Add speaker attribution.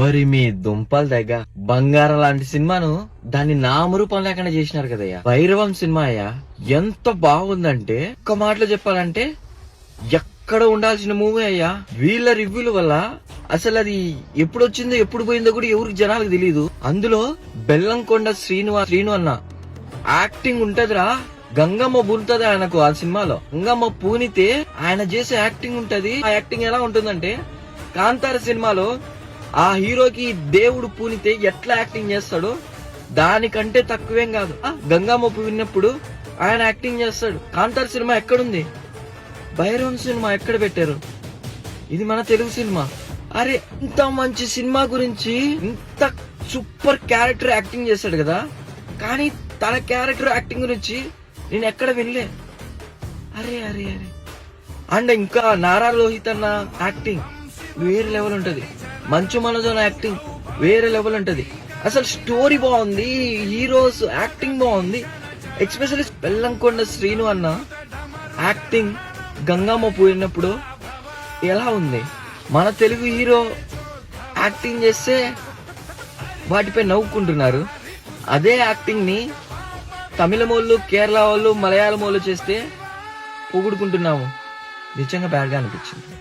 Speaker 1: ఓరి మీ దుంపల్ దగ్గర బంగారం లాంటి సినిమాను దాన్ని నామరూపం లేకుండా చేసినారు కదయ్యా. భైరవం సినిమా అయ్యా ఎంత బాగుందంటే ఒక్క మాటలో చెప్పాలంటే ఎక్కడ ఉండాల్సిన మూవీ అయ్యా. వీళ్ళ రివ్యూల వల్ల అసలు అది ఎప్పుడు వచ్చిందో ఎప్పుడు పోయిందో కూడా ఎవరికి జనాలకు తెలియదు. అందులో బెల్లంకొండ శ్రీను అన్న యాక్టింగ్ ఉంటదిరా. గంగమ్మ పూనుతుంది ఆయనకు ఆ సినిమాలో. గంగమ్మ పూనితే ఆయన చేసే యాక్టింగ్ ఉంటది. ఆ యాక్టింగ్ ఎలా ఉంటుందంటే కాంతార సినిమాలో ఆ హీరోకి దేవుడు పూనితే ఎట్లా యాక్టింగ్ చేస్తాడో దానికంటే తక్కువేం కాదు. గంగమ్మ పూనినప్పుడు ఆయన యాక్టింగ్ చేస్తాడు. కాంతార సినిమా ఎక్కడుంది? భైరవం సినిమా ఎక్కడ పెట్టారు? ఇది మన తెలుగు సినిమా. అరే ఇంత మంచి సినిమా గురించి ఇంత సూపర్ క్యారెక్టర్ యాక్టింగ్ చేస్తాడు కదా, కానీ తన క్యారెక్టర్ యాక్టింగ్ గురించి నేను ఎక్కడ వినలే. అరే అరే అరే అండ్ ఇంకా నారా లోహిత్ అన్న యాక్టింగ్ వేరే లెవెల్ ఉంటది. మంచు మనోజ్ అన్న యాక్టింగ్ వేరే లెవెల్ ఉంటది. అసలు స్టోరీ బాగుంది, హీరోస్ యాక్టింగ్ బాగుంది. ఎస్పెషల్లీ బెల్లంకొండ శ్రీను అన్న యాక్టింగ్ గంగమ్మ పోయినప్పుడు ఎలా ఉంది. మన తెలుగు హీరో యాక్టింగ్ చేస్తే వాటిపై నవ్వుకుంటున్నారు. అదే యాక్టింగ్ ని తమిళం వాళ్ళు, కేరళ వాళ్ళు, మలయాళం వాళ్ళు చేస్తే పొగుడుకుంటున్నాము. నిజంగా బ్యాడ్ గా అనిపించింది.